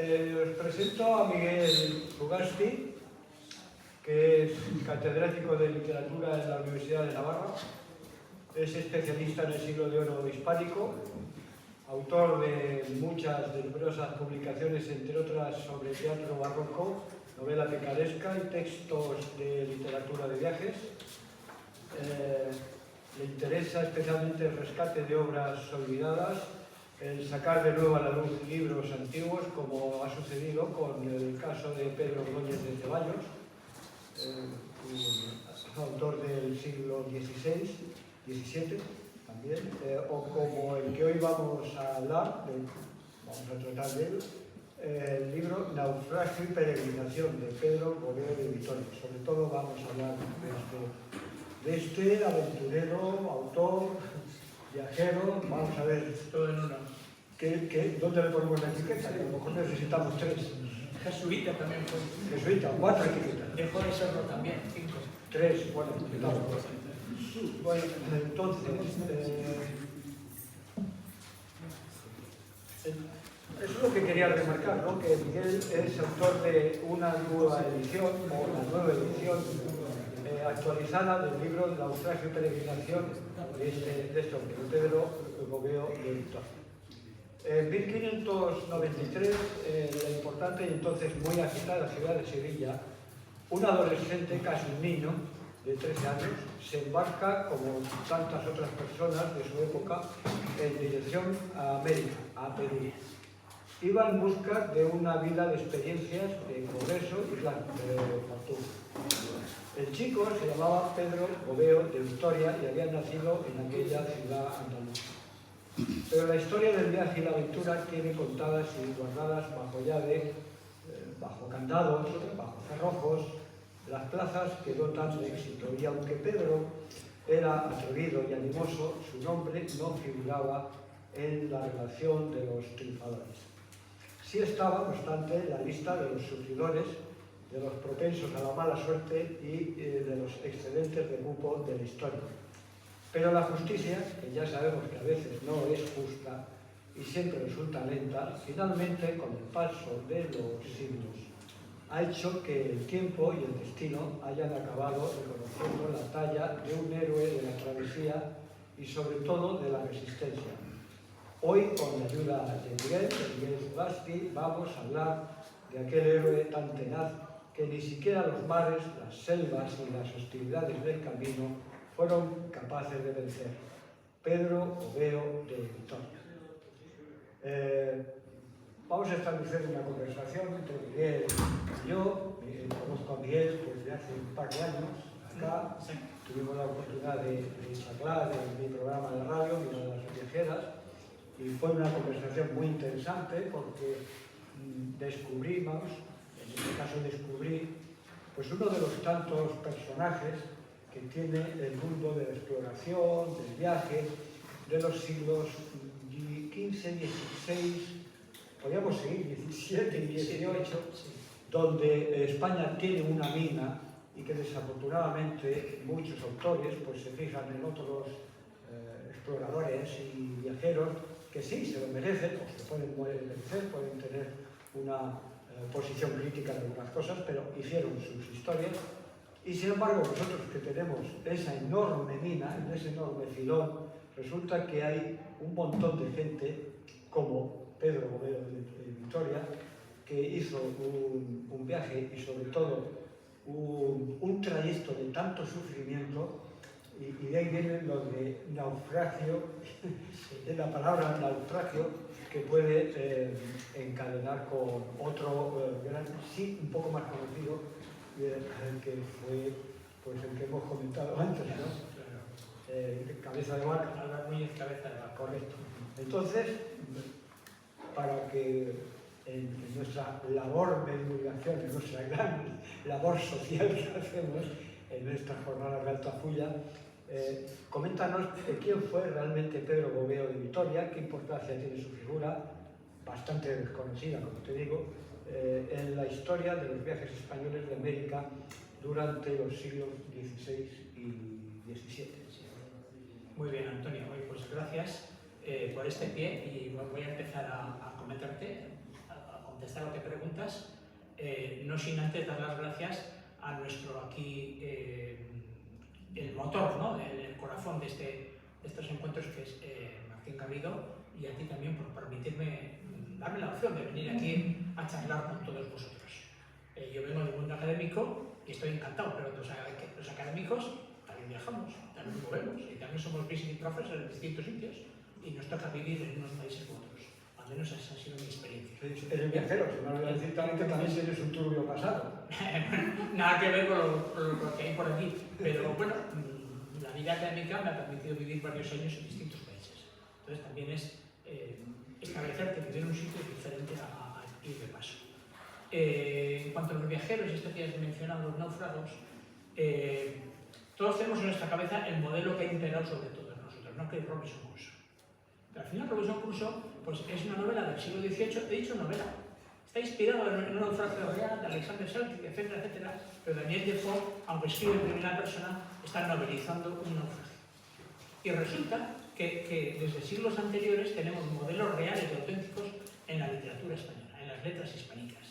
os presento a Miguel Ugasti, que es catedrático de literatura en la Universidad de Navarra, es especialista en el siglo de oro hispánico, autor de muchas, de numerosas publicaciones, entre otras sobre teatro barroco, novela picaresca y textos de literatura de viajes. Le interesa especialmente el rescate de obras olvidadas, el sacar de nuevo a la luz libros antiguos, como ha sucedido con el caso de Pedro Ordóñez de Ceballos, autor del siglo XVI, XVII también, o como el que hoy vamos a hablar, vamos a tratar de él, el libro Naufragio y peregrinación de Pedro Gobeo de Vitoria. Sobre todo vamos a hablar de este aventurero, autor, viajero. Vamos a ver todo en uno. ¿Dónde le ponemos la etiqueta? Que a lo mejor necesitamos 3. Jesuita también fue. Jesuita, 4 etiquetas. Dejó de serlo también, 5. 3, bueno, estamos. Bueno, entonces, eso es lo que quería remarcar, ¿no? Que Miguel es autor de una nueva edición, o una nueva edición actualizada del libro Naufragio y peregrinación de este hombre, de Pedro Gobeo de Vitoria. En 1593, la importante y entonces muy agitada ciudad de Sevilla, un adolescente, casi un niño, de 13 años, se embarca, como tantas otras personas de su época, en dirección a América, a Perú. Iba en busca de una vida de experiencias, de progreso y, claro, de fortuna. El chico se llamaba Pedro Gobeo de Vitoria y había nacido en aquella ciudad andaluza. Pero la historia del viaje y la aventura tiene contadas y guardadas bajo llave, bajo candados, bajo cerrojos, las plazas que dotan de éxito. Y aunque Pedro era atrevido y animoso, su nombre no figuraba en la relación de los triunfadores. Sí estaba, no obstante, en la lista de los sufridores, de los propensos a la mala suerte y de los excedentes de grupo de la historia. Pero la justicia, que ya sabemos que a veces no es justa y siempre resulta lenta, finalmente, con el paso de los siglos, ha hecho que el tiempo y el destino hayan acabado reconociendo la talla de un héroe de la travesía y sobre todo de la resistencia. Hoy, con la ayuda de Miguel Ugasti, vamos a hablar de aquel héroe tan tenaz que ni siquiera los mares, las selvas y las hostilidades del camino fueron capaces de vencer. Pedro Gobeo de Vitoria. Vamos a establecer una conversación entre Miguel y yo. Conozco a Miguel desde hace un par de años. Acá tuvimos la oportunidad de charlar en mi programa de radio, Miradas Viajeras, y fue una conversación muy interesante porque descubrimos, en este caso descubrí, pues uno de los tantos personajes que tiene el mundo de la exploración, del viaje, de los siglos XV, XVI, podríamos seguir, XVII y XVIII, donde España tiene una mina y que desafortunadamente muchos autores pues, se fijan en otros exploradores y viajeros que sí se lo merecen, o se pueden merecer, pueden tener una posición crítica de algunas cosas, pero hicieron sus historias. Y sin embargo, nosotros que tenemos esa enorme mina, en ese enorme filón, resulta que hay un montón de gente, como Pedro Gobeo de Vitoria, que hizo un viaje y sobre todo un trayecto de tanto sufrimiento, y de ahí viene lo de naufragio, de la palabra naufragio, que puede encadenar con otro gran, sí, un poco más conocido, que fue pues, el que hemos comentado antes, ¿no? Cabeza de vaca. Álvaro Núñez, cabeza de vaca. Correcto. Entonces, para que en nuestra labor de divulgación, en nuestra gran labor social que hacemos en nuestras jornadas de Altafulla, coméntanos quién fue realmente Pedro Gobeo de Vitoria, qué importancia tiene su figura, bastante desconocida, como te digo, en la historia de los viajes españoles de América durante los siglos XVI y XVII. Muy bien, Antonio. Pues gracias por este pie y voy a empezar a contarte contestar lo que preguntas, no sin antes dar las gracias a nuestro aquí, el motor, ¿no? el corazón de estos encuentros, que es Martín Garrido, y a ti también por permitirme, darme la opción de venir aquí a charlar con todos vosotros. Yo vengo del mundo académico y estoy encantado, pero los académicos también viajamos, también movemos y también somos visiting professors en distintos sitios y nos toca vivir en unos países u otros. Al menos esa ha sido mi experiencia. Eres viajero, si no lo voy a decir también que también tienes un turbio pasado. Nada que ver con lo que hay por aquí, pero bueno, la vida académica me ha permitido vivir varios años en distintos países. Entonces también es establecerte, vivir en un sitio diferente a ir de paso. En cuanto a los viajeros, esto que has mencionado, los náufragos, todos tenemos en nuestra cabeza el modelo que ha imperado sobre todos nosotros, ¿no? Que es Robinson Crusoe. Pero al final Robinson Crusoe pues, es una novela del siglo XVIII, he dicho novela. Está inspirado en un naufragio real de Alexander Selkirk, etcétera, etcétera, pero Daniel Defoe, aunque escribe en primera persona, está novelizando un naufragio. Y resulta que desde siglos anteriores tenemos modelos reales y auténticos en la literatura española, en las letras hispánicas.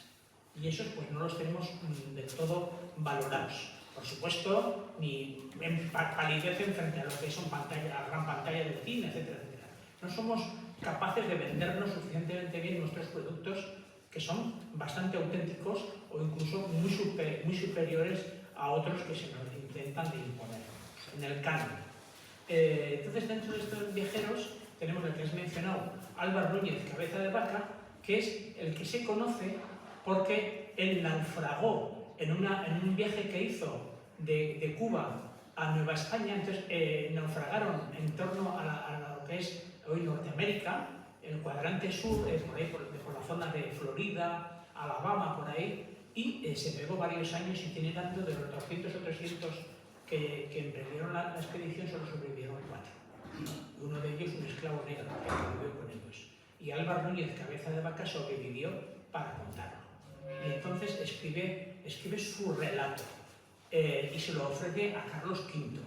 Y esos pues no los tenemos del todo valorados. Por supuesto, ni palidecen frente a lo que son la gran pantalla del cine, etcétera, etcétera. No somos capaces de vendernos suficientemente bien nuestros productos, que son bastante auténticos o incluso muy superiores a otros que se nos intentan de imponer en el canon. Entonces, dentro de estos viajeros tenemos el que has mencionado, Álvar Núñez Cabeza de Vaca, que es el que se conoce porque él naufragó en un viaje que hizo de Cuba a Nueva España. Entonces naufragaron en torno a lo que es hoy Norteamérica, el cuadrante sur, por ahí por la zona de Florida, Alabama, por ahí, y se pegó varios años itinerando. De los 200 o 300 que emprendieron la expedición, solo sobrevivieron 4. Uno de ellos, un esclavo negro, que vivió con ellos. Y Álvar Núñez Cabeza de Vaca sobrevivió para contarlo. Y entonces escribe su relato y se lo ofrece a Carlos V.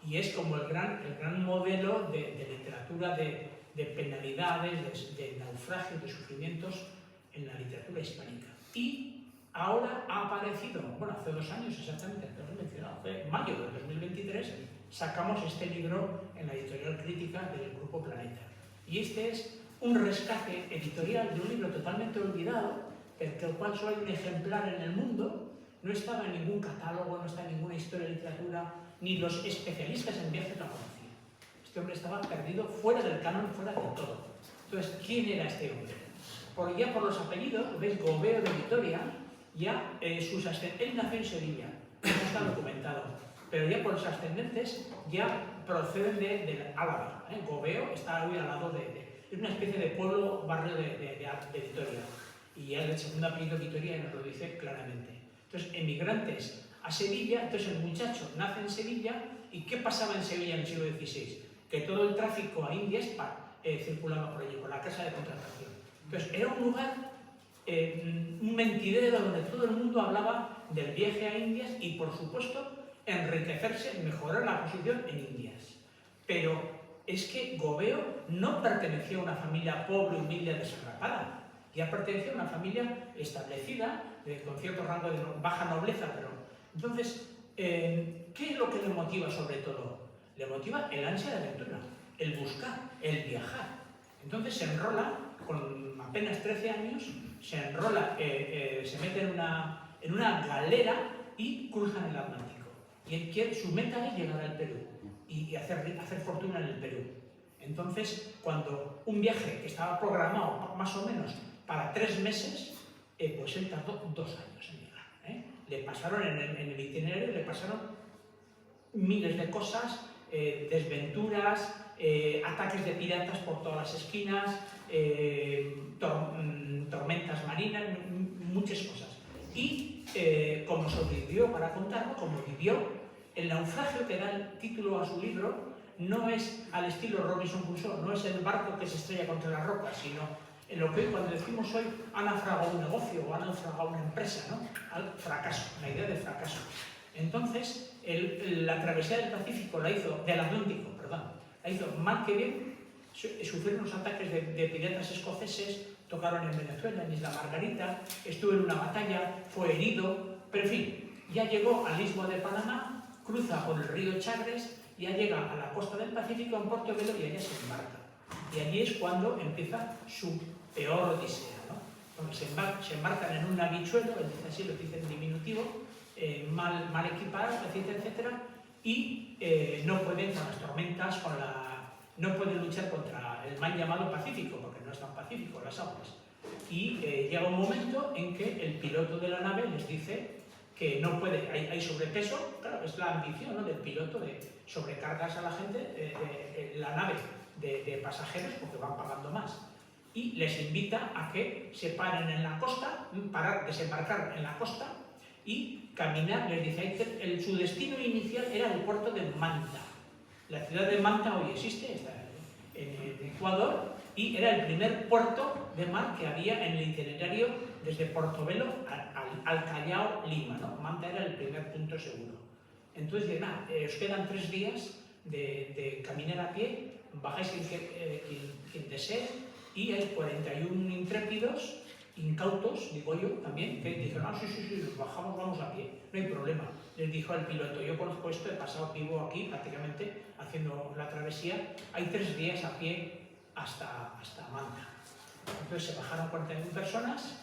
Y es como el gran modelo de literatura de penalidades, de naufragios, de sufrimientos en la literatura hispánica. Y ahora ha aparecido, bueno, hace 2 años exactamente, lo he mencionado, en mayo de 2023, sacamos este libro en la editorial Crítica del Grupo Planeta. Y este es un rescate editorial de un libro totalmente olvidado, del cual solo hay un ejemplar en el mundo, no estaba en ningún catálogo, no está en ninguna historia de literatura, ni los especialistas en viajes lo conocían. Este hombre estaba perdido fuera del canon, fuera de todo. Entonces, ¿quién era este hombre? Ya por los apellidos, ¿veis? Gobeo de Vitoria, ya sus ascendentes, él nació en Sevilla, no está documentado, pero ya por los ascendentes ya proceden de Álava. Gobeo está hoy al lado es una especie de pueblo, barrio de Vitoria. Y ya el segundo apellido Vitoria nos lo dice claramente. Entonces, emigrantes a Sevilla, entonces el muchacho nace en Sevilla, ¿y qué pasaba en Sevilla en el siglo XVI? Que todo el tráfico a Indias circulaba por allí, por la casa de contratación. Entonces, era un lugar, un mentidero donde todo el mundo hablaba del viaje a Indias y, por supuesto, enriquecerse, mejorar la posición en Indias. Pero es que Gobeo no pertenecía a una familia pobre, humilde, desarrapada. Ya pertenecía a una familia establecida, con cierto rango de baja nobleza, pero... Entonces, ¿qué es lo que le motiva sobre todo? Le motiva el ansia de aventura, el buscar, el viajar. Entonces se enrola, con apenas 13 años, se mete en una galera y cruzan el Atlántico. Y su meta es llegar al Perú y hacer fortuna en el Perú. Entonces, cuando un viaje que estaba programado más o menos para 3 meses, pues él tardó 2 años en llegar. Le pasaron en el itinerario, le pasaron miles de cosas, desventuras, ataques de piratas por todas las esquinas, tormentas marinas, muchas cosas. Y como sobrevivió para contarlo, como vivió, el naufragio que da el título a su libro no es al estilo Robinson Crusoe, no es el barco que se estrella contra las rocas, sino en lo que hoy, cuando decimos hoy, ha naufragado un negocio o ha naufragado una empresa, ¿no? Al fracaso, la idea de fracaso. Entonces, la travesía del Pacífico del Atlántico, la hizo mal que bien, sufrieron unos ataques de piratas escoceses, tocaron en Venezuela, en Isla Margarita, estuvo en una batalla, fue herido, pero en fin, ya llegó al istmo de Panamá, cruza por el río Chagres, ya llega a la costa del Pacífico, en Portobelo, y allá se embarca. Y allí es cuando empieza su peor odisea, ¿no? Bueno, se embarcan en un navichuelo, así lo dice en diminutivo, mal equipado, etcétera, etcétera, y no pueden con las tormentas, no pueden luchar contra el mal llamado Pacífico, porque no es tan pacífico las aguas. Y llega un momento en que el piloto de la nave les dice que no puede, hay sobrepeso, claro, es la ambición, ¿no?, del piloto de sobrecargas a la gente, la nave de pasajeros, porque van pagando más. Y les invita a que se paren en la costa, desembarcar en la costa y caminar, les dice, su destino inicial era el puerto de Manta. La ciudad de Manta hoy existe, está en Ecuador, y era el primer puerto de mar que había en el itinerario desde Portobelo al Callao, Lima, ¿no? Manta era el primer punto seguro. Entonces, nada, os quedan 3 días de caminar a pie, bajáis quien desee, y hay 41 intrépidos, incautos, digo yo, también, que dijeron, sí, nos bajamos, vamos a pie, no hay problema. Les dijo al piloto, yo conozco esto, he pasado, vivo aquí prácticamente, haciendo la travesía, hay 3 días a pie hasta Manta. Entonces se bajaron 41 personas,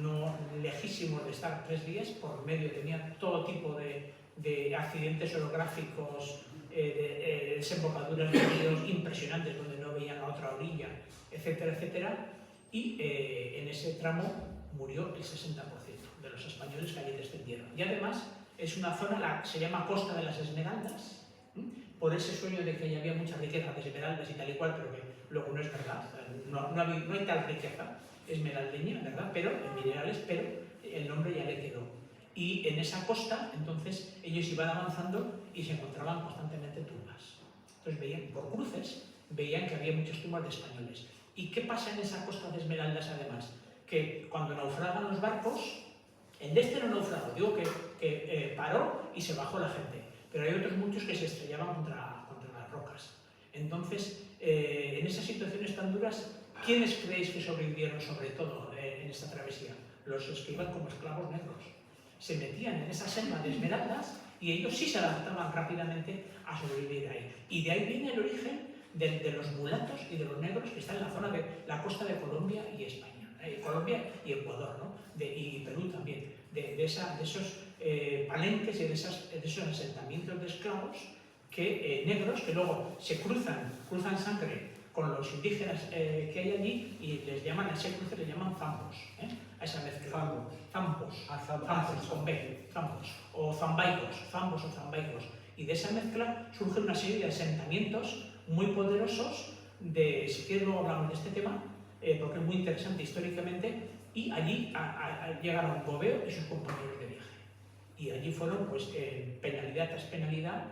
no lejísimos de estar 3 días, por medio tenían todo tipo de accidentes orográficos, desembocaduras de ríos impresionantes donde no veían a otra orilla, etcétera, etcétera, y en ese tramo murió el 60% de los españoles que allí descendieron. Y además es una zona, se llama Costa de las Esmeraldas, por ese sueño de que allí había mucha riqueza de esmeraldas y tal y cual, pero que luego no es verdad, no hay tal riqueza esmeraldeña, ¿verdad?, pero en minerales, pero el nombre ya le quedó. Y en esa costa, entonces, ellos iban avanzando y se encontraban constantemente tumbas. Entonces veían, por cruces, veían que había muchas tumbas de españoles. ¿Y qué pasa en esa costa de Esmeraldas, además? Que cuando naufragan los barcos, el de este no naufragó, digo que paró y se bajó la gente, pero hay otros muchos que se estrellaban contra las rocas. Entonces, en esas situaciones tan duras, ¿quiénes creéis que sobrevivieron sobre todo en esta travesía? Los que iban como esclavos negros. Se metían en esa selva de esmeraldas y ellos sí se adaptaban rápidamente a sobrevivir ahí. Y de ahí viene el origen de los mulatos y de los negros que están en la zona de la costa de Colombia y España, Colombia y Ecuador, ¿no? Y Perú también, de esos palenques y de esos asentamientos de esclavos negros que luego se cruzan sangre con los indígenas que hay allí y les llaman, a ese cruce le llaman zambos, a esa mezcla. Zambos, con B, zambos, o zambaicos, zambos o zambaicos. Y de esa mezcla surge una serie de asentamientos muy poderosos, si quieres luego hablamos de este tema, porque es muy interesante históricamente, y allí llegaron Gobeo y sus compañeros de viaje. Y allí fueron, pues, penalidad tras penalidad,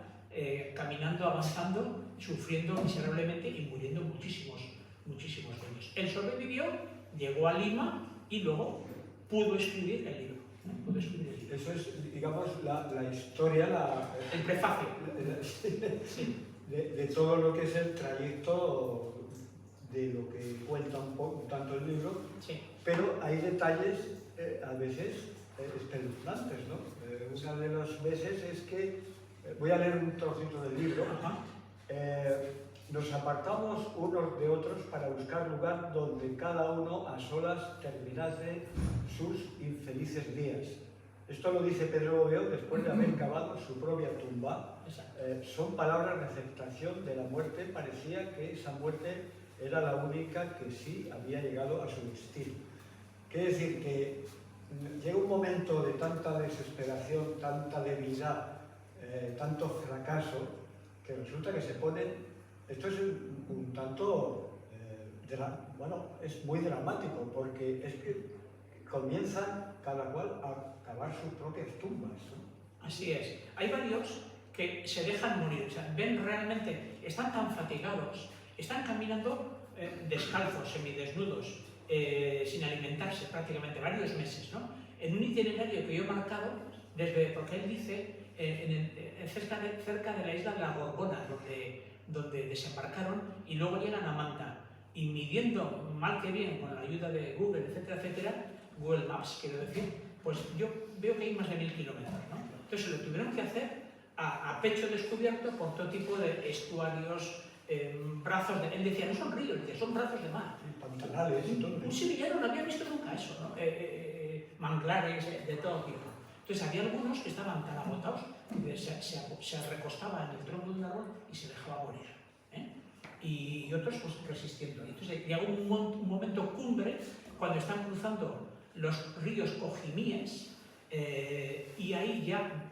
caminando, avanzando, sufriendo miserablemente y muriendo muchísimos de ellos. Él sobrevivió, llegó a Lima y luego pudo escribir el libro. Eso es, digamos, la historia, el prefacio sí, de todo lo que es el trayecto de lo que cuenta un tanto el libro, sí. Pero hay detalles a veces espeluznantes, ¿no? Una de las veces es que, voy a leer un trocito del libro, nos apartamos unos de otros para buscar lugar donde cada uno a solas terminase sus infelices días. Esto lo dice Pedro Gobeo después de haber cavado su propia tumba. Son palabras de aceptación de la muerte. Parecía que esa muerte era la única que sí había llegado a su destino. Quiere decir que llega un momento de tanta desesperación, tanta debilidad, tanto fracaso, que resulta que se pone... Esto es un tanto... bueno, es muy dramático, porque es que comienzan cada cual a cavar sus propias tumbas, ¿no? Así es. Hay varios que se dejan morir, o sea, ven realmente, están tan fatigados, están caminando descalzos, semidesnudos, sin alimentarse prácticamente varios meses, ¿no? En un itinerario que yo he marcado, porque él dice, cerca de la isla de la Gorgona, donde desembarcaron y luego llegan a Manta. y midiendo mal que bien con la ayuda de Google, etcétera, etcétera, Google Maps, quiero decir, pues yo veo que hay más de 1000 kilómetros, ¿no? Entonces lo tuvieron que hacer a pecho descubierto por todo tipo de estuarios, brazos de... Él decía, no son ríos, decía, son brazos de mar. Pantanales y todo. Un sevillano no había visto nunca eso, ¿no? Manglares de todo tipo. Entonces había algunos que estaban tan agotados que se recostaba en el tronco de un árbol y se dejaba morir, ¿eh? Y otros pues resistiendo. Entonces llegó un momento cumbre cuando están cruzando los ríos Cojimíes y ahí ya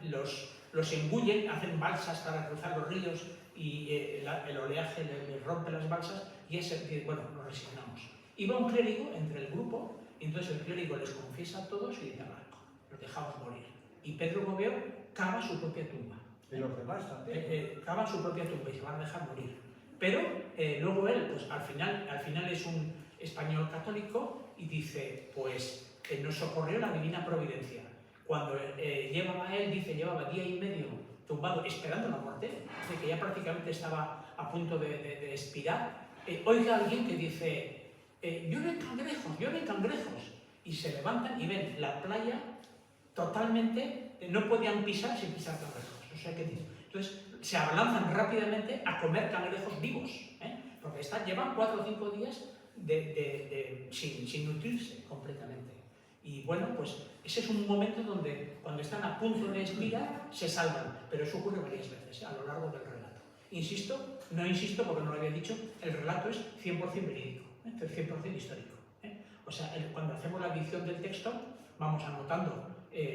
los engullen, hacen balsas para cruzar los ríos y el oleaje les rompe las balsas y bueno, nos resignamos. Iba un clérigo entre el grupo y entonces el clérigo les confiesa a todos y dice, los dejamos morir. Y Pedro Gobeo cava su propia tumba. Y los demás también. Cavan su propia tumba y se van a dejar morir. Pero luego él, pues al final es un español católico y dice, pues nos socorrió la divina providencia. Cuando llevaba día y medio tumbado esperando la muerte, de que ya prácticamente estaba a punto de expirar, oiga alguien que dice, lloren cangrejos, y se levantan y ven la playa totalmente, no podían pisar sin pisar cangrejos. O sea que, entonces se abalanzan rápidamente a comer cangrejos vivos, porque llevan 4 o 5 días sin nutrirse completamente. Y bueno, pues ese es un momento donde cuando están a punto de expirar se salvan, pero eso ocurre varias veces a lo largo del relato. No insisto porque no lo había dicho, el relato es 100% verídico, 100% histórico. O sea, cuando hacemos la edición del texto vamos anotando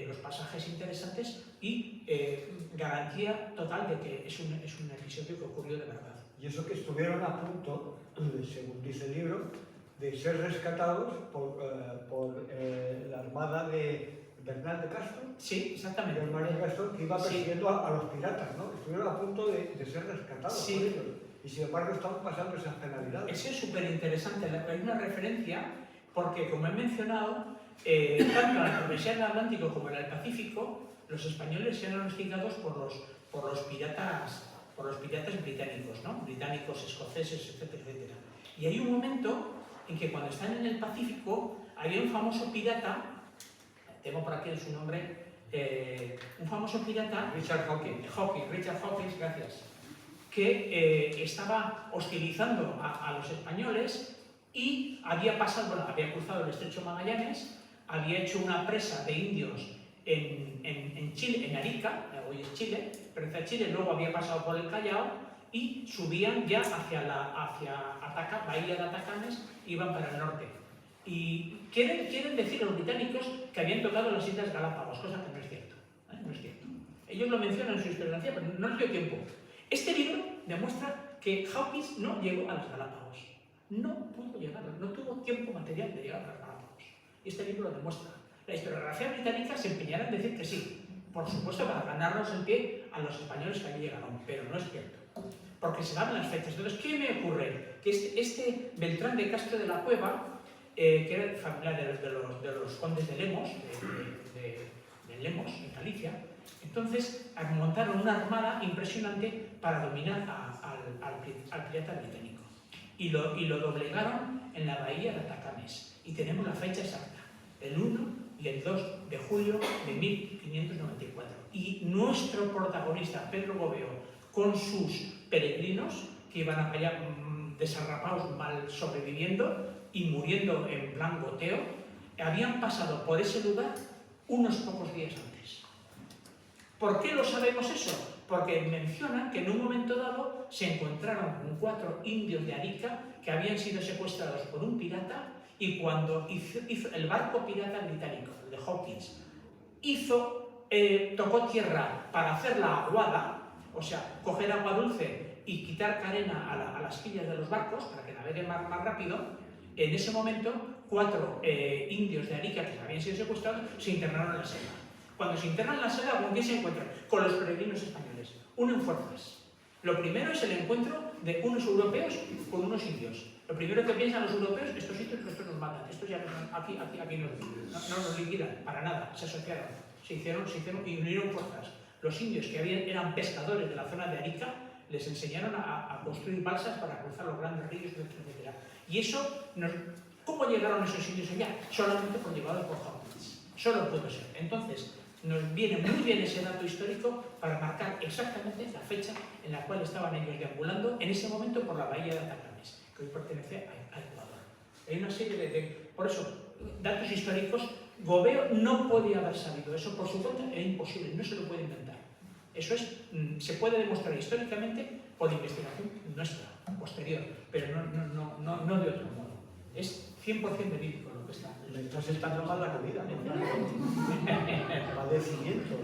los pasajes interesantes y garantía total de que es un episodio que ocurrió de verdad. Y eso que estuvieron a punto, según dice el libro, de ser rescatados por la armada de Bernal de Castro. Sí, exactamente. Bernal de Castro, que iba persiguiendo a los piratas, ¿no? Estuvieron a punto de ser rescatados por ellos. Y sin embargo estaban pasando esas penalidades. Eso es súper interesante. Hay una referencia porque, como he mencionado, tanto la travesía del Atlántico como en el Pacífico, los españoles eran hostigados por los piratas británicos, ¿no? Británicos, escoceses, etcétera, etcétera. Y hay un momento en que cuando están en el Pacífico había un famoso pirata, tengo por aquí su nombre, un famoso pirata, Richard Hawkins, gracias, que estaba hostilizando a los españoles y había cruzado el estrecho Magallanes, había hecho una presa de indios en Chile, en Arica, hoy es Chile, pertenece a Chile, luego había pasado por el Callao y subían ya hacia Bahía de Atacames, iban para el norte. Y quieren decir los británicos que habían tocado las Islas Galápagos, cosa que no es cierto. No es cierto. Ellos lo mencionan en su historiografía, pero no les dio tiempo. Este libro demuestra que Hawkins no llegó a las Galápagos. No pudo llegar, no tuvo tiempo material de llegar a las Galápagos. Y este libro lo demuestra. La historiografía británica se empeñará en decir que sí, por supuesto para ganarnos el pie a los españoles que allí llegaron, pero no es cierto. Porque se dan las fechas. Entonces, ¿qué me ocurre? Que este Beltrán de Castro de la Cueva, que era familiar de los condes de Lemos, de Lemos, en Galicia, entonces montaron una armada impresionante para dominar al pirata británico. Y lo doblegaron en la bahía de Atacames. Y tenemos la fecha exacta, el 1 y el 2 de julio de 1594. Y nuestro protagonista, Pedro Gobeo, con sus peregrinos, que iban allá desarrapados, mal sobreviviendo y muriendo en plan goteo, habían pasado por ese lugar unos pocos días antes. ¿Por qué lo sabemos eso? Porque mencionan que en un momento dado se encontraron con 4 indios de Arica que habían sido secuestrados por un pirata, y cuando hizo el barco pirata británico, el de Hawkins, tocó tierra para hacer la aguada, o sea, coger agua dulce y quitar carena a las quillas de los barcos para que naveguen más rápido, en ese momento 4 indios de Arica que habían sido secuestrados se internaron en la selva. Cuando se internan en la selva, ¿con quién se encuentran? Con los peregrinos españoles. Unen fuerzas. Lo primero es el encuentro de unos europeos con unos indios. Lo primero que piensan los europeos, estos sitios nos matan, estos ya aquí no nos liquidan, para nada, se asociaron, se hicieron y unieron fuerzas. Los indios que eran pescadores de la zona de Arica les enseñaron a construir balsas para cruzar los grandes ríos, etc. Y eso, ¿cómo llegaron esos indios allá? Solamente por llevados por japoneses. Solo pudo ser. Entonces, nos viene muy bien ese dato histórico para marcar exactamente la fecha en la cual estaban ellos deambulando en ese momento por la bahía de Atacames, que hoy pertenece a Ecuador. Hay una serie por eso, datos históricos. Gobeo no podía haber sabido eso por su cuenta, es imposible, no se lo puede inventar. Eso se puede demostrar históricamente por investigación nuestra, posterior, pero no de otro modo. Es 100% verídico lo que está. Me estás sentando mal la comida, ¿no? Padecimiento.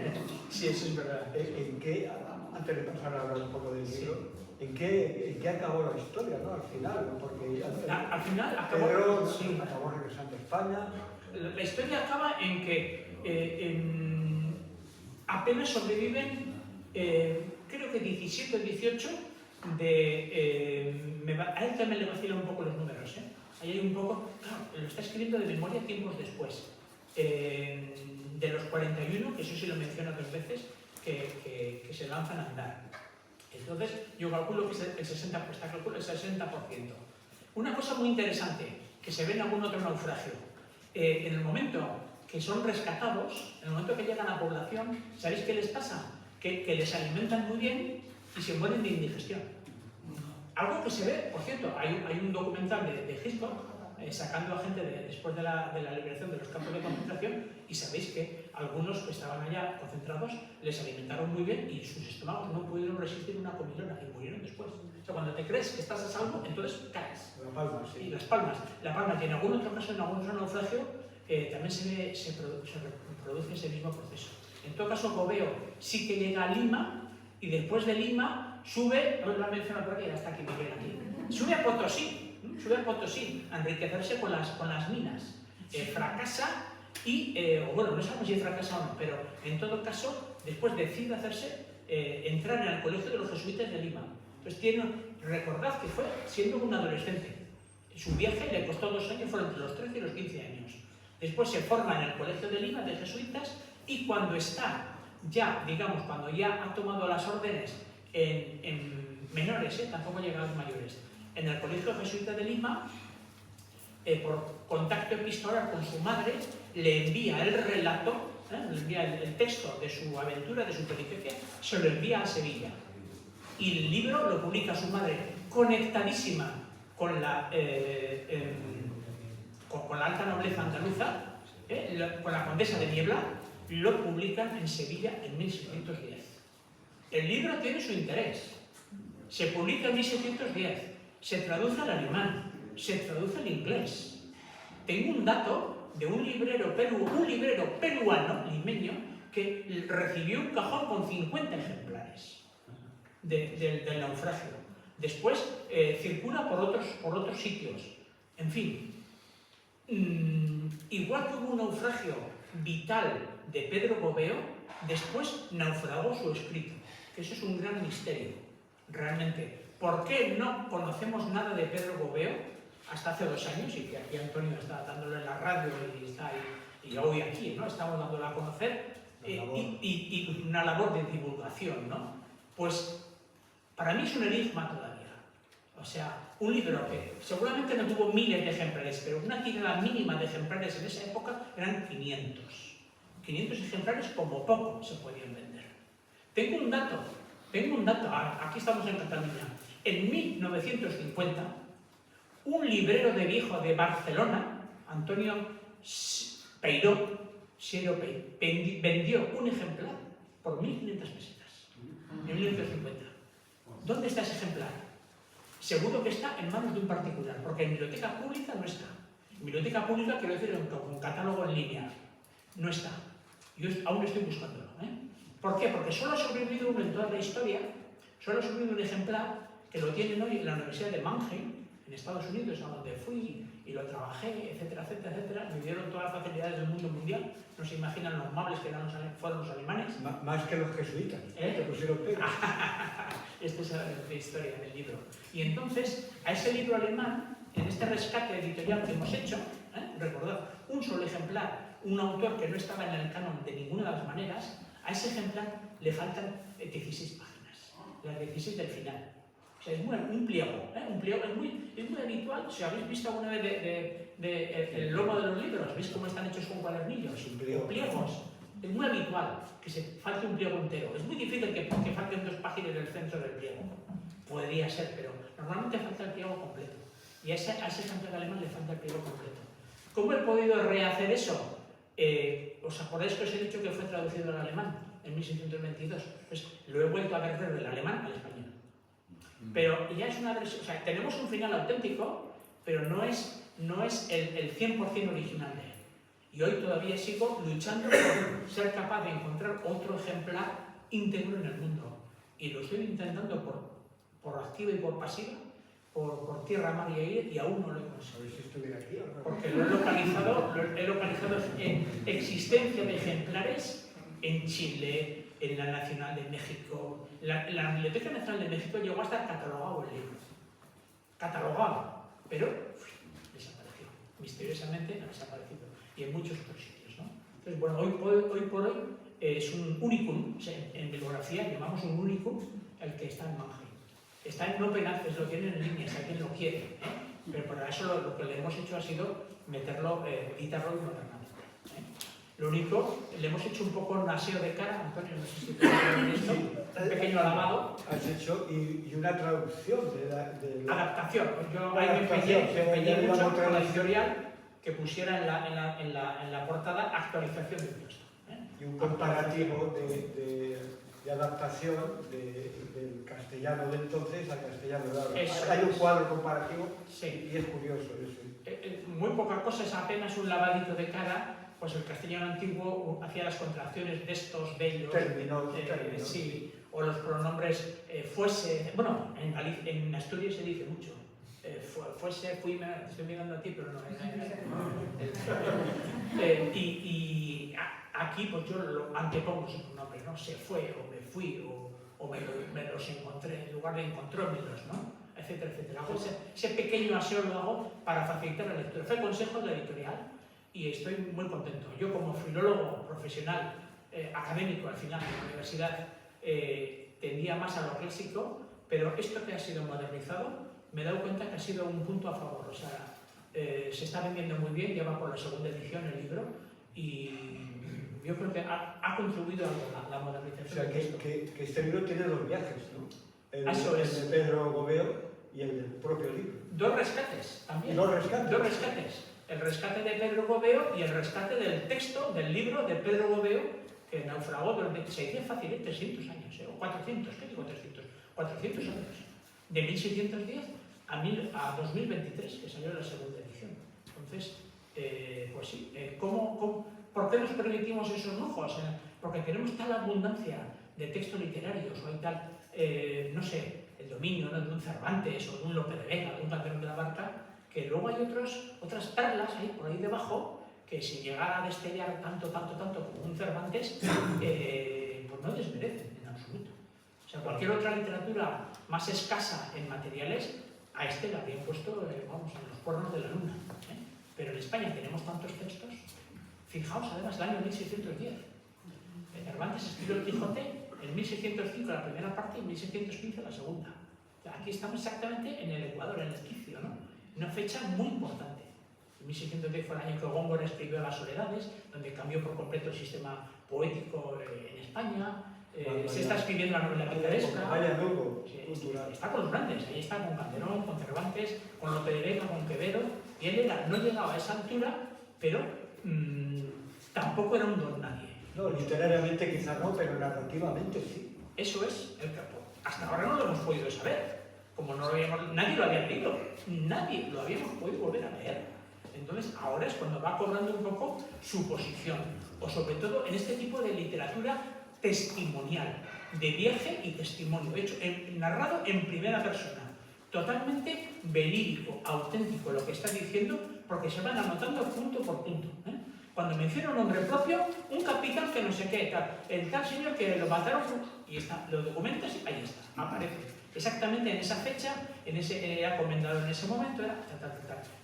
Sí, eso es verdad. ¿En qué, antes de pasar a hablar un poco del libro, ¿en qué acabó la historia, ¿no? Al final, ¿no? Porque al final acabó, Pedro acabó regresando a España. La historia acaba en que apenas sobreviven, creo que 17 o 18 a él también le vacilan un poco los números, ¿eh? Ahí hay un poco, claro, lo está escribiendo de memoria tiempos después. De los 41, que eso sí lo menciona 2 veces, que se lanzan a andar. Entonces, yo calculo que es el 60%, el 60%. Una cosa muy interesante, que se ve en algún otro naufragio, en el momento que son rescatados, en el momento que llegan a la población, ¿sabéis qué les pasa? Que les alimentan muy bien y se mueren de indigestión. Algo que se ve, por cierto, hay un documental de Hitchcock sacando a gente después de la liberación de los campos de concentración, y sabéis que algunos que estaban allá concentrados les alimentaron muy bien y sus estómagos no pudieron resistir una comilona y murieron después. O sea, cuando te crees que estás a salvo, entonces caes. Las palmas, sí. Y las palmas. La palma, que en algún otro caso, en algún otro naufragio, también se produce ese mismo proceso. En todo caso, Gobeo sí que llega a Lima y después de Lima sube, no lo he mencionado por aquí, hasta aquí, Miguel, aquí. Sube a Potosí, a enriquecerse con las minas. Fracasa y, bueno, no sabemos si fracasa o no, pero en todo caso, después decide entrar en el colegio de los jesuitas de Lima. Entonces, recordad que fue siendo un adolescente. Su viaje le costó 2 años, fueron entre los 13 y los 15 años. Después se forma en el colegio de Lima de jesuitas y cuando está ya, digamos, cuando ya ha tomado las órdenes en menores, tampoco llega a los mayores, en el colegio jesuita de Lima, por contacto epistolar con su madre, le envía el relato, le envía el texto de su aventura, de su peripecia, se lo envía a Sevilla. Y el libro lo publica su madre, conectadísima con la alta nobleza andaluza, con la condesa de Niebla, lo publican en Sevilla en 1610. El libro tiene su interés. Se publica en 1610, se traduce al alemán, se traduce al inglés. Tengo un dato de un librero peruano, limeño, que recibió un cajón con 50 ejemplares del naufragio. Después circula por otros sitios. En fin, igual que hubo un naufragio vital de Pedro Gobeo, después naufragó su escrito, que eso es un gran misterio, realmente. ¿Por qué no conocemos nada de Pedro Gobeo hasta hace 2 años? Y que aquí Antonio está dándolo en la radio y hoy aquí, ¿no? Estamos dándolo a conocer, y una labor de divulgación, ¿no? Pues para mí es un enigma todavía. O sea, un libro que seguramente no tuvo miles de ejemplares, pero una tirada mínima de ejemplares en esa época eran 500. 500 ejemplares como poco se podían vender. Tengo un dato, aquí estamos en Cataluña. En 1950, un librero de viejo de Barcelona, Antonio Peiró, vendió un ejemplar por 1.500 pesetas. En 1950. ¿Dónde está ese ejemplar? Seguro que está en manos de un particular, porque en biblioteca pública no está. En biblioteca pública, quiero decir, un catálogo en línea, no está. Yo aún estoy buscándolo. ¿Por qué? Porque solo ha sobrevivido uno en toda la historia, solo ha sobrevivido un ejemplar que lo tienen hoy en la Universidad de Mannheim, en Estados Unidos, a donde fui y lo trabajé, etcétera, etcétera, etcétera. Me dieron todas las facilidades del mundo mundial. No se imaginan los amables que fueron los alemanes. Más que los jesuitas, que pusieron pegas. Esta es la historia del libro. Y entonces, a ese libro alemán, en este rescate editorial que hemos hecho, recordad, un solo ejemplar, un autor que no estaba en el canon de ninguna de las maneras, a ese ejemplar le faltan 16 páginas. las 16 del final. O sea, es un pliego, un pliego es muy habitual. Si habéis visto alguna vez el lomo de los libros, ¿veis cómo están hechos con cuadernillos? O pliegos. Es muy habitual que se falte un pliego entero. Es muy difícil que falten 2 páginas del centro del pliego. Podría ser, pero normalmente falta el pliego completo. Y a ese ejemplar alemán le falta el pliego completo. ¿Cómo he podido rehacer eso? ¿Os acordáis que os he dicho que fue traducido al alemán en 1622? Pues lo he vuelto a verter del alemán al español. Pero ya es una versión, o sea, tenemos un final auténtico, pero no es el 100% original de él. Y hoy todavía sigo luchando por ser capaz de encontrar otro ejemplar íntegro en el mundo. Y lo estoy intentando por activa y por pasiva, por tierra, mar y aire, y aún no lo he conseguido. A ver si estuviera aquí. Porque lo he localizado en existencia de ejemplares en Chile, en la Nacional de México. La Biblioteca Nacional de México llegó a estar catalogado el libro. Catalogado, pero desapareció. Misteriosamente ha desaparecido. Y en muchos otros sitios, ¿no? Entonces, bueno, hoy por hoy es un unicum, o sea, en bibliografía llamamos un unicum el que está en Mannheim. Está en Open Access, lo tienen en línea, si alguien lo quiere, pero para eso lo que le hemos hecho ha sido meterlo, editarlo modernamente. Lo único, le hemos hecho un poco un aseo de cara, Antonio, no sé si te has visto, un pequeño lavado. Has hecho y una traducción de Adaptación. Yo ahí me empeñé mucho con la editorial que pusiera en la portada actualización del texto. Y un comparativo de adaptación del castellano de entonces al castellano de ahora. Hay un cuadro comparativo, sí, y es curioso eso. Muy poca cosa, es apenas un lavadito de cara. Pues el castellano antiguo hacía las contracciones de estos, de ellos, términos. Sí, o los pronombres fuese. Bueno, en Asturias se dice mucho. Fuese, fui, estoy mirando a ti, pero no. Y aquí, pues yo lo antepongo sus pronombres, ¿no? Se fue, o me fui, o me los encontré, en lugar de encontrómelos, ¿no? Etcétera, etcétera. Ese pequeño aseo lo hago para facilitar la lectura. Fue consejo de la editorial. Y estoy muy contento. Yo como filólogo profesional, académico al final en la universidad, tendía más a lo clásico, pero esto que ha sido modernizado, me he dado cuenta que ha sido un punto a favor. O sea, se está vendiendo muy bien, ya va por la segunda edición el libro, y yo creo que ha contribuido a la modernización. O sea, que este libro tiene 2 viajes, ¿no? Eso es. El de Pedro Gobeo y el del propio libro. 2 rescates también. 2 rescates. 2 rescates. El rescate de Pedro Gobeo y el rescate del texto, del libro de Pedro Gobeo, que naufragó durante, se dice fácil, 300 años, o 400, ¿qué digo 300? 400 años. De 1610 a 2023, que salió la segunda edición. Entonces, pues sí, ¿por qué nos permitimos esos lujos? Porque tenemos tal abundancia de textos literarios, o hay tal, no sé, el dominio, ¿no?, de un Cervantes, o de un Lope de Vega, de un Calderón de la Barca, que luego hay otras perlas ahí, por ahí debajo, que si llegara a destellar tanto como un Cervantes, pues no desmerecen en absoluto. O sea, cualquier otra literatura más escasa en materiales, a este le habrían puesto, vamos, en los cuernos de la luna. Pero en España tenemos tantos textos. Fijaos, además, el año 1610. Cervantes escribió el Quijote en 1605 la primera parte y en 1615 la segunda. Aquí estamos exactamente en el Ecuador, en el quicio, ¿no? Una fecha muy importante. En 1610 fue el año que Góngora escribió Las Soledades, donde cambió por completo el sistema poético en España. Se está escribiendo la novela picaresca. Está con los grandes, ahí está con Calderón, con Cervantes, con Lope de Vega, con Quevedo. Y él no llegaba a esa altura, pero tampoco era un don nadie. No, literariamente quizá no, pero narrativamente sí. Eso es el campo. Hasta ahora no lo hemos podido saber. Como no lo habíamos, nadie lo había leído, nadie lo habíamos podido volver a leer. Entonces ahora es cuando va cobrando un poco su posición, o sobre todo en este tipo de literatura testimonial, de viaje y testimonio, hecho, narrado en primera persona, totalmente verídico, auténtico lo que está diciendo, porque se van anotando punto por punto. Cuando menciona un nombre propio, un capitán que no sé qué, tal, el tal señor que lo mataron, y está, lo documentas y ahí está, aparece. Exactamente en esa fecha, era comendador en ese momento, era tal.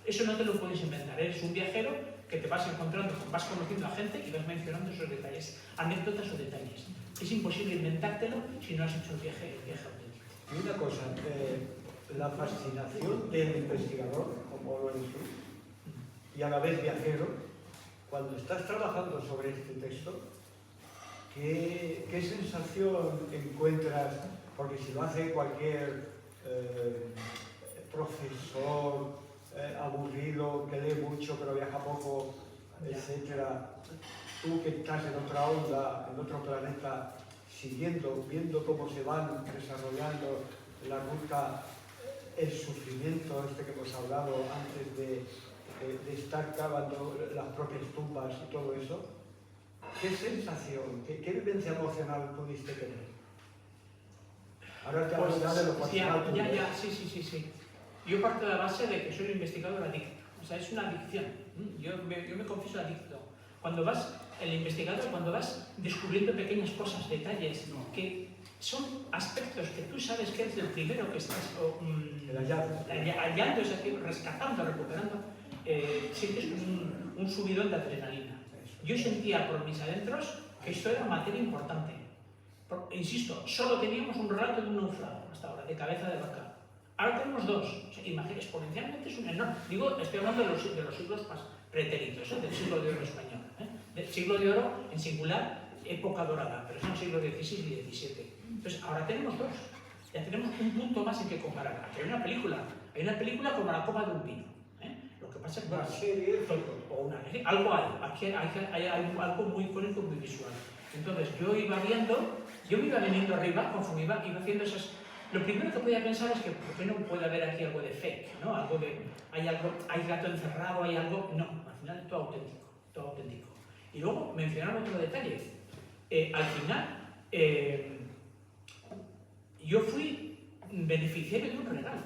Eso no te lo puedes inventar, eres un viajero que te vas encontrando, vas conociendo a gente y vas mencionando esos detalles, anécdotas o detalles. Es imposible inventártelo si no has hecho el viaje auténtico. Y una cosa, la fascinación del investigador, como lo eres tú, y a la vez viajero, cuando estás trabajando sobre este texto, ¿qué sensación encuentras? Porque si lo hace cualquier profesor aburrido, que lee mucho pero viaja poco, etcétera, tú que estás en otra onda, en otro planeta, viendo cómo se van desarrollando la ruta, el sufrimiento este que hemos hablado antes de estar cavando las propias tumbas y todo eso, ¿qué sensación, qué vivencia emocional pudiste tener? Ahora te hablo ya de lo personal. Sí. Yo parto de la base de que soy un investigador adicto. O sea, es una adicción. Yo me confieso adicto. Cuando vas, el investigador, cuando vas descubriendo pequeñas cosas, detalles, que son aspectos que tú sabes que eres el primero que estás hallando, es decir, rescatando, recuperando, sientes un subidón de adrenalina. Yo sentía por mis adentros que esto era materia importante. Insisto, solo teníamos un relato de un naufragio hasta ahora, de Cabeza de Vaca. Ahora tenemos dos. O sea, imagínate, exponencialmente es un enorme. Digo, estoy hablando de los siglos pretéritos, del siglo de oro español. Del siglo de oro en singular, época dorada, pero son siglos XVI y XVII. Entonces, ahora tenemos dos. Ya tenemos un punto más en que comparar. Aquí hay una película como La copa de un pino. Lo que pasa es que una serie o una serie, algo hay. Aquí hay algo muy icónico, muy visual. Entonces, yo me iba viniendo arriba conforme iba haciendo esas. Lo primero que podía pensar es que ¿por qué no puede haber aquí algo de fake? ¿No? Hay gato encerrado, hay algo. No, al final todo auténtico. Y luego mencionar otro detalle. Al final, yo fui beneficiario de un regalo.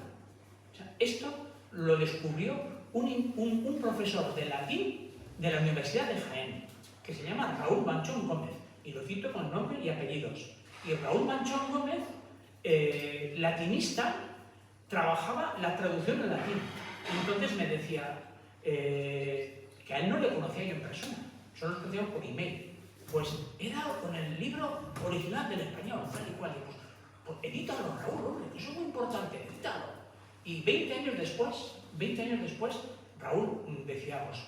O sea, esto lo descubrió un profesor de latín de la Universidad de Jaén, que se llama Raúl Manchón Gómez, y lo cito con nombre y apellidos. Y Raúl Manchón Gómez, latinista, trabajaba la traducción del latín. Y entonces me decía que a él no le conocía yo en persona, solo lo conocía por email. Pues era con el libro original del español, tal y cual. Y pues edítalo, Raúl, hombre, que eso es muy importante, edítalo. Y 20 años después, Raúl decía, pues,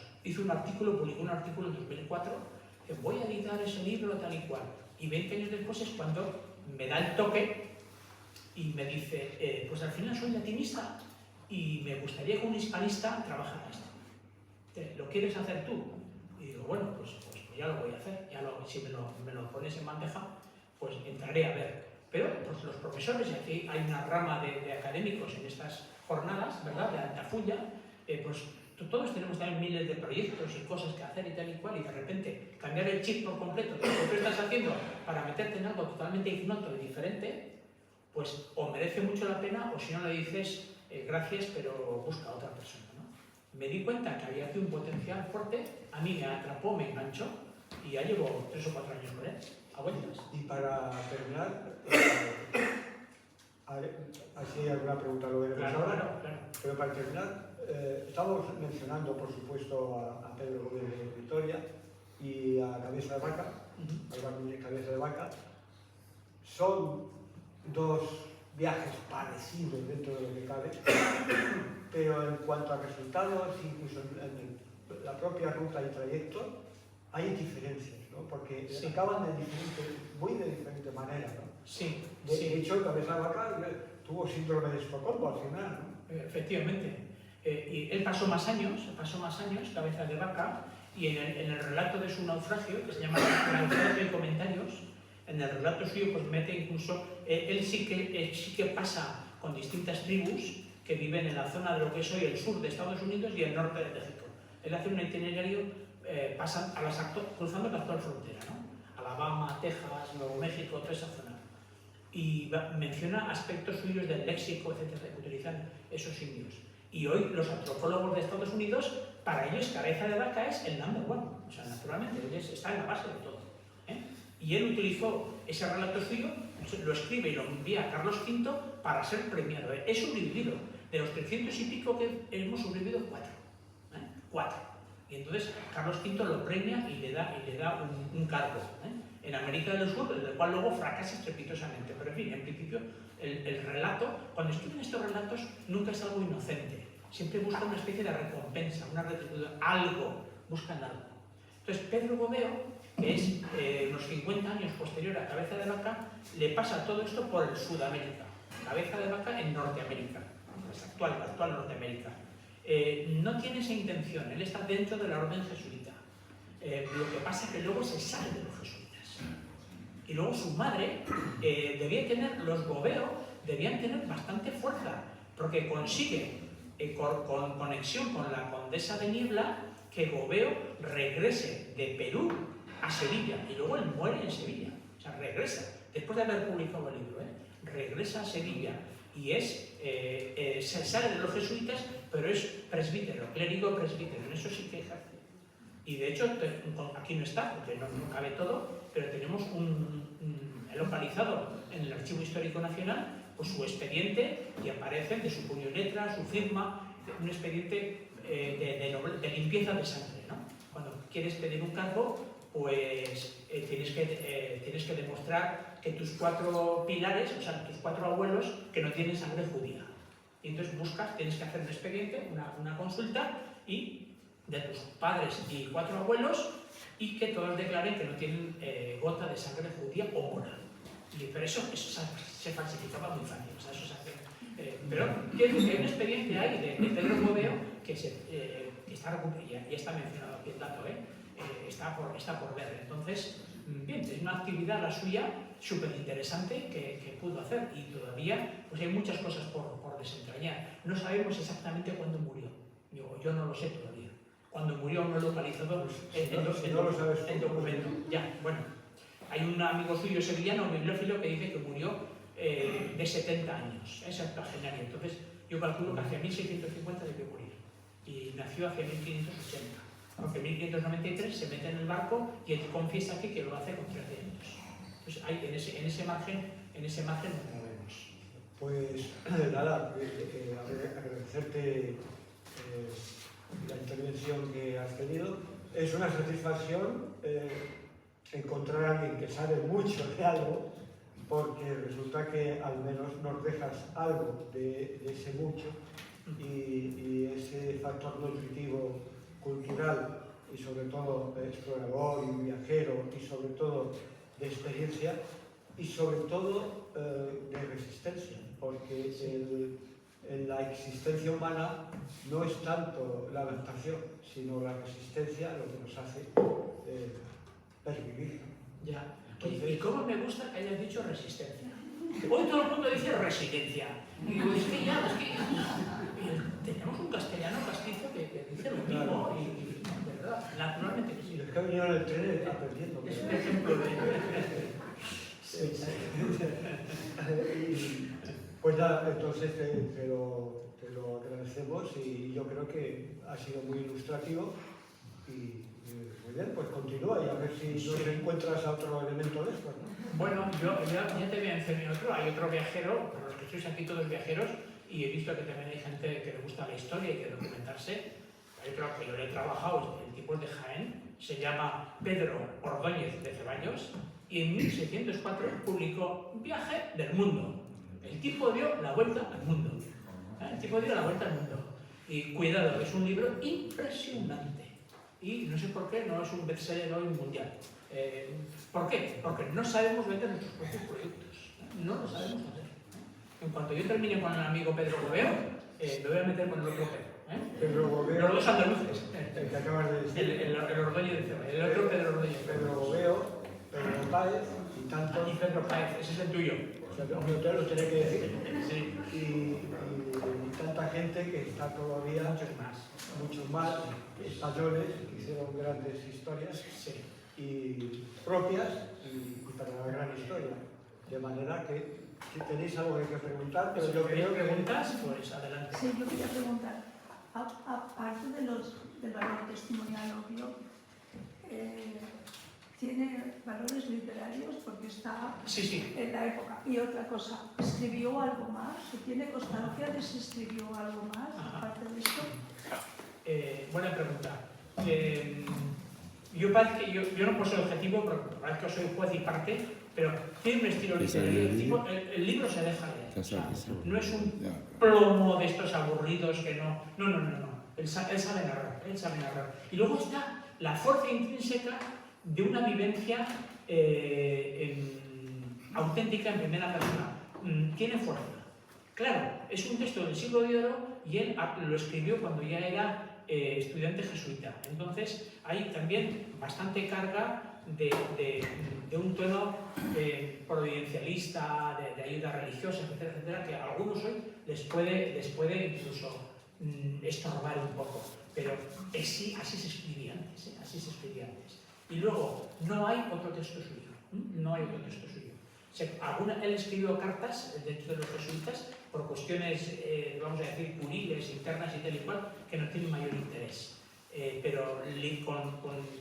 publicó un artículo en 2004, que voy a editar ese libro tal y cual. Y 20 años después es cuando me da el toque y me dice, pues al final soy latinista y me gustaría que un hispanista trabajara esto. ¿Lo quieres hacer tú? Y digo, bueno, pues ya lo voy a hacer. Si me lo pones en bandeja, pues entraré a ver. Pero pues, los profesores, y aquí hay una rama de académicos en estas jornadas, ¿verdad?, de Altafulla, pues todos tenemos también miles de proyectos y cosas que hacer y tal y cual, y de repente cambiar el chip por completo de lo que tú estás haciendo para meterte en algo totalmente ignoto y diferente, pues o merece mucho la pena, o si no le dices gracias, pero busca a otra persona, ¿no? Me di cuenta que había aquí un potencial fuerte, a mí me atrapó, me enganchó, y ya llevo 3 o 4 años con él, a vueltas. Y para terminar, así hay alguna pregunta lo veremos ahora, claro. Pero para terminar, estamos mencionando, por supuesto, a Pedro Gómez de Vitoria y a Cabeza de Vaca, Cabeza de Vaca. Son dos viajes parecidos dentro de lo que cabe, pero en cuanto a resultados, incluso en la propia ruta y trayecto, hay diferencias, ¿no? Porque sí, acaban muy de diferente manera, ¿no? Sí. De hecho, Cabeza de Vaca tuvo síndrome de Estocolmo al final, ¿no? Efectivamente. Y él pasó más años, Cabeza de Vaca, y en el relato de su naufragio, que se llama Naufragio y Comentarios, en el relato suyo pues mete incluso, él sí que pasa con distintas tribus que viven en la zona de lo que es hoy el sur de Estados Unidos y el norte de México. Él hace un itinerario, pasa cruzando la actual frontera, ¿no? Alabama, Texas, Nuevo México, toda esa zona. Y menciona aspectos suyos del léxico, etcétera, que utilizan esos indios. Y hoy los antropólogos de Estados Unidos, para ellos Cabeza de Vaca es el number one. O sea, naturalmente, está en la base de todo. Y él utilizó ese relato suyo, lo escribe y lo envía a Carlos V para ser premiado. He sobrevivido. De los 300 y pico que hemos sobrevivido, 4. 4. Y entonces Carlos V lo premia y le da un cargo en América del Sur, del cual luego fracasa estrepitosamente. Pero en fin, en principio, el relato, cuando escriben estos relatos, nunca es algo inocente. Siempre buscan una especie de recompensa, una retribución, algo, buscan algo. Entonces Pedro Gobeo, que es unos 50 años posterior a Cabeza de Vaca, le pasa todo esto por el Sudamérica. Cabeza de Vaca en Norteamérica, la actual Norteamérica. No tiene esa intención, él está dentro de la orden jesuita. Lo que pasa es que luego se sale de los jesuitas. Y luego su madre los Gobeo debían tener bastante fuerza, porque consigue, con conexión con la condesa de Niebla, que Gobeo regrese de Perú a Sevilla, y luego él muere en Sevilla. O sea, regresa, después de haber publicado el libro, regresa a Sevilla, y se sale de los jesuitas, pero es presbítero, clérigo presbítero, en eso sí que ejerce. Y de hecho, aquí no está, porque no cabe todo, pero tenemos localizado en el Archivo Histórico Nacional pues su expediente, y aparece de su puño y letra, su firma, un expediente de limpieza de sangre, ¿no? Cuando quieres pedir un cargo, pues tienes que demostrar que tus 4 pilares, o sea, tus 4 abuelos, que no tienen sangre judía. Y entonces tienes que hacer un expediente, una consulta, y de tus padres y 4 abuelos, y que todos declaren que no tienen gota de sangre judía o mora. Pero eso se falsificaba muy fácil, o sea, eso se hace. Pero quiero decir que hay un expediente ahí de Pedro Gobeo que está recuperado, ya está mencionado aquí el dato, está por ver. Entonces, bien, es una actividad la suya súper interesante que pudo hacer, y todavía pues hay muchas cosas por desentrañar. No sabemos exactamente cuándo murió, yo no lo sé todavía. Cuando murió no he localizado el documento. Ya, bueno, hay un amigo suyo sevillano, un bibliófilo, que dice que murió de 70 años, es octogenario. Entonces yo calculo que hacia 1650 debió morir, y nació hacia 1580. Porque en 1593 se mete en el barco y él confiesa aquí que lo hace con 13 años. Entonces hay, en ese margen nos movemos. Pues nada, agradecerte la intervención que has tenido. Es una satisfacción encontrar a alguien que sabe mucho de algo, porque resulta que al menos nos dejas algo de ese mucho, y ese factor nutritivo cultural, y sobre todo explorador y viajero, y sobre todo de experiencia, y sobre todo de resistencia, porque la existencia humana no es tanto la adaptación, sino la resistencia lo que nos hace pervivir. Ya. Entonces, y cómo me gusta que hayas dicho resistencia. Hoy todo el mundo dice resiliencia. Y digo, es que tenemos un castellano castizo que dice lo mismo, y de verdad, naturalmente que sí. Es que ha venido en el tren aprendiendo. Es un ejemplo de... Pues nada, entonces te lo agradecemos, y yo creo que ha sido muy ilustrativo, y muy bien, pues continúa, y a ver si nos encuentras a otro elemento de esto, ¿no? Bueno, yo ya te voy a enseñar otro. Hay otro viajero, por los que sois aquí todos viajeros, y he visto que también hay gente que le gusta la historia y que documentarse. Hay otro que yo le he trabajado, el tipo es de Jaén, se llama Pedro Ordóñez de Ceballos, y en 1604 publicó Un viaje del mundo. El tipo dio la vuelta al mundo. Y cuidado, es un libro impresionante. Y no sé por qué no es un bestseller hoy mundial. ¿Por qué? Porque no sabemos vender nuestros propios productos. No lo sabemos hacer. En cuanto yo termine con el amigo Pedro Gobeo, me voy a meter con el otro Pedro. Pedro Gobeo, los dos andaluces. El que acabas de decir. El Ordóñez de Ceballos. El otro Pedro Ordóñez. Pedro Gobeo, Pedro Páez y tantos. Y Pedro Páez, ese es el tuyo. O sea, usted lo tiene que decir. Sí. Y tanta gente que está todavía, muchos más españoles que hicieron grandes historias, Sí. y propias, y para la gran historia. De manera que si tenéis algo que preguntar, pero yo creo que... preguntas, pues adelante. Sí, yo quería preguntar, aparte del valor testimonial obvio, ¿tiene valores literarios? Porque está Sí. en la época. Y otra cosa, ¿escribió algo más? ¿Tiene constancia de si escribió algo más aparte de esto? Buena pregunta. yo no puedo ser objetivo, porque parece que soy juez y parte, pero tiene un estilo literario. El libro se deja leer. O sea, no es un plomo de estos aburridos que no. No. Él sabe narrar. Y luego está la fuerza intrínseca de una vivencia auténtica en primera persona. Tiene fuerza. Claro, es un texto del siglo de oro y él lo escribió cuando ya era estudiante jesuita. Entonces hay también bastante carga de un tono providencialista, de ayuda religiosa, etcétera, etcétera, que a algunos hoy les puede incluso estorbar un poco. Pero así se escribía antes, Y luego, no hay otro texto suyo. Él escribió cartas dentro de los jesuitas por cuestiones, vamos a decir, puriles, internas y tal y cual, que no tienen mayor interés. Pero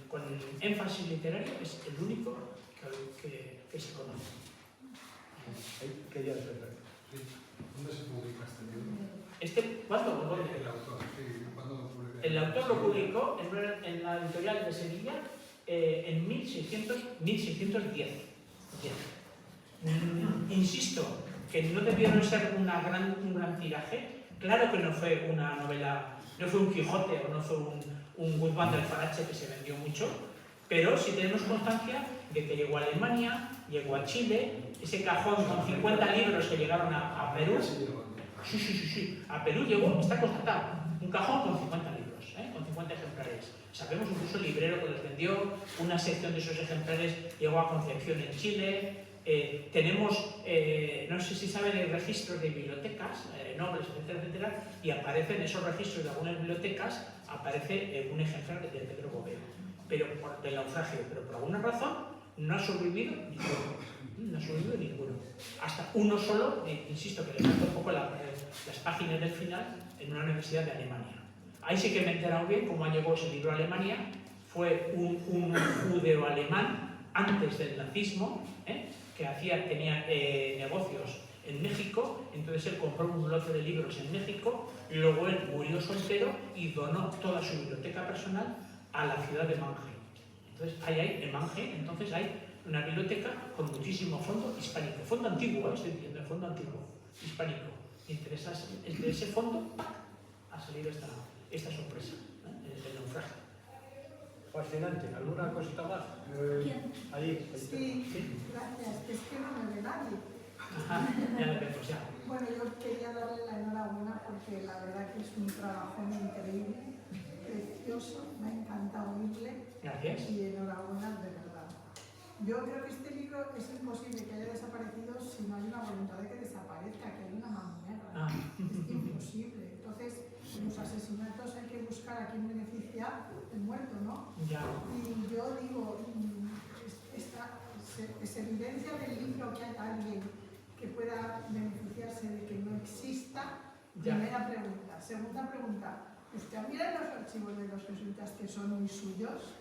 con énfasis literario es el único que se conoce. Quería hacer. ¿Dónde se publica este libro? ¿Cuándo? El autor, sí. ¿Cuándo lo publicó? El autor lo publicó en la editorial de Sevilla en 1610. Insisto, que no debieron ser un gran tiraje. Claro que no fue una novela, no fue un Quijote o no fue un Guzmán del Farache que se vendió mucho, pero sí tenemos constancia de que llegó a Alemania, llegó a Chile, ese cajón con 50 libros que llegaron a Perú. Sí. A Perú llegó, está constatado, un cajón con 50 libros, con 50 ejemplares. Sabemos incluso el librero que los vendió, una sección de esos ejemplares llegó a Concepción en Chile. Tenemos, no sé si saben, el registro de bibliotecas, nombres, etcétera, y aparecen esos registros de algunas bibliotecas, aparece un ejemplar de Pedro Gobeo, pero del naufragio, pero por alguna razón no ha sobrevivido ninguno. Hasta uno solo, insisto, que le falta un poco las páginas del final, en una universidad de Alemania. Ahí sí que me he enterado bien cómo llegó ese libro a Alemania. Fue un judeo-alemán antes del nazismo, que tenía negocios en México, entonces él compró un lote de libros en México, luego él murió soltero y donó toda su biblioteca personal a la ciudad de Manje. Entonces en Manje hay una biblioteca con muchísimo fondo hispánico, fondo antiguo, estoy diciendo, fondo antiguo, hispánico. Y entre ese fondo ha salido esta sorpresa, el naufragio. Fascinante. ¿Alguna cosita más? Ahí. Sí, gracias. Es que no me ve nadie. Ajá, ya lo vemos, ya. Bueno, yo quería darle la enhorabuena porque la verdad que es un trabajo increíble, precioso, me ha encantado oírle. Gracias. Y enhorabuena de verdad. Yo creo que este libro es imposible que haya desaparecido si no hay una voluntad de que desaparezca, que hay una mano negra. Es imposible. Entonces, en los asesinatos hay que buscar a quién beneficia el muerto, ¿no? Ya. Y yo digo, es evidencia del libro que hay alguien que pueda beneficiarse de que no exista. Ya. Primera pregunta. Segunda pregunta, ¿usted mira los archivos de los jesuitas que son muy suyos?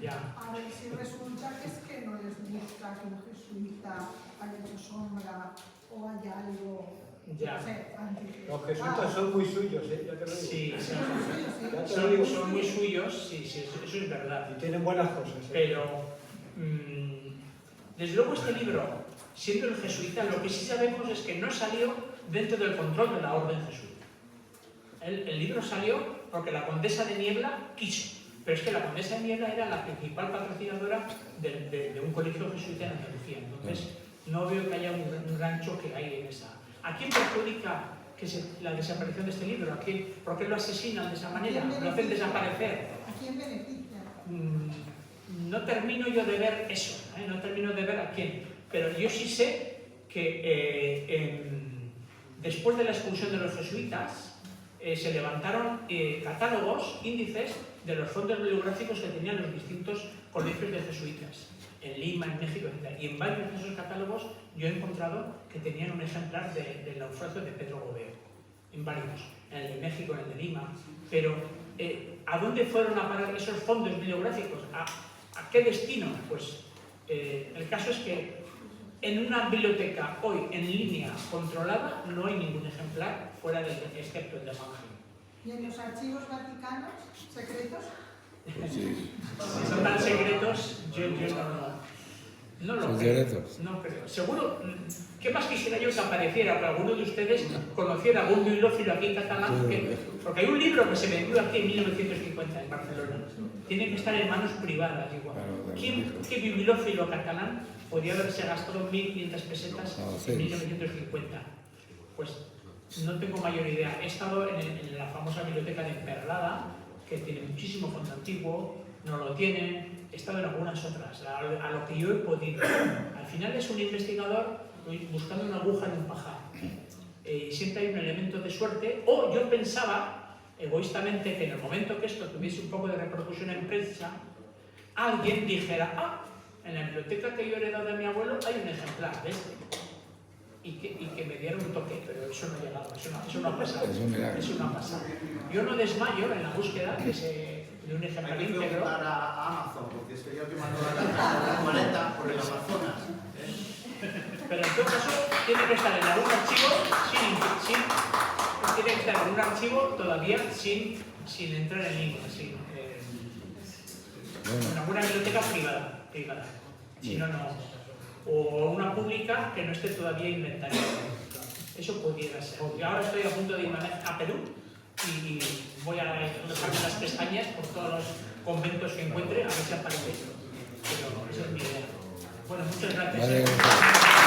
Ya. A ver si resulta que es que no les gusta que un jesuita haya hecho sombra o haya algo. Ya. No sé, Los jesuitas son muy suyos, ya te lo digo. Sí, Ya te lo digo. son muy suyos, sí, eso es verdad. Y tienen buenas cosas. Pero, desde luego este libro, siendo el jesuita, lo que sí sabemos es que no salió dentro del control de la orden jesuita. El libro salió porque la condesa de Niebla quiso. Pero es que la condesa de Niebla era la principal patrocinadora de un colegio jesuita en Andalucía. Entonces, no veo que haya un gran choque ahí en esa. ¿A quién perjudica la desaparición de este libro? ¿Por qué lo asesinan de esa manera? ¿Lo hacen desaparecer? ¿A quién beneficia? No termino yo de ver eso, no termino de ver a quién. Pero yo sí sé que después de la expulsión de los jesuitas, se levantaron catálogos, índices de los fondos bibliográficos que tenían los distintos colegios de jesuitas, en Lima, en México, etc. Y en varios de esos catálogos yo he encontrado que tenían un ejemplar del naufragio de Pedro Gobeo, en varios, en el de México, en el de Lima. Pero, ¿a dónde fueron a parar esos fondos bibliográficos? ¿A qué destino? Pues el caso es que en una biblioteca hoy en línea controlada no hay ningún ejemplar fuera excepto el de Manje. ¿Y en los archivos vaticanos secretos? Pues sí. Si son tan secretos, yo no lo Son creo. secretos. No creo. Seguro, ¿qué más quisiera yo que apareciera? Que alguno de ustedes conociera algún bibliófilo aquí en catalán. Porque hay un libro que se vendió aquí en 1950 en Barcelona. Tiene que estar en manos privadas igual. ¿Qué bibliófilo catalán podía haberse gastado 1.500 pesetas en 1950? Pues no tengo mayor idea. He estado en la famosa biblioteca de Perlada, que tiene muchísimo fondo antiguo, no lo tienen. He estado en algunas otras, a lo que yo he podido. Al final es un investigador buscando una aguja en un pajar. Y siempre hay un elemento de suerte. O yo pensaba, egoístamente, que en el momento que esto tuviese un poco de repercusión en prensa, alguien dijera, en la biblioteca que yo he heredado de mi abuelo hay un ejemplar de este. Y que me dieron un toque, pero eso no ha llegado, eso no ha pasado. Eso no ha pasado. Yo no desmayo en la búsqueda de un ejemplar Hay que íntegro. preguntar a Amazon, porque es que yo que mando la maleta por el Amazonas. Pero en todo caso tiene que estar en algún archivo tiene que estar en un archivo todavía sin entrar en línea, en alguna biblioteca privada. Si no, no. O una pública que no esté todavía inventariada. Eso pudiera ser. Yo ahora estoy a punto de irme a Perú y voy a dejarme las pestañas por todos los conventos que encuentre a ver si aparece. Pero esa es mi idea. Bueno, muchas gracias. Vale.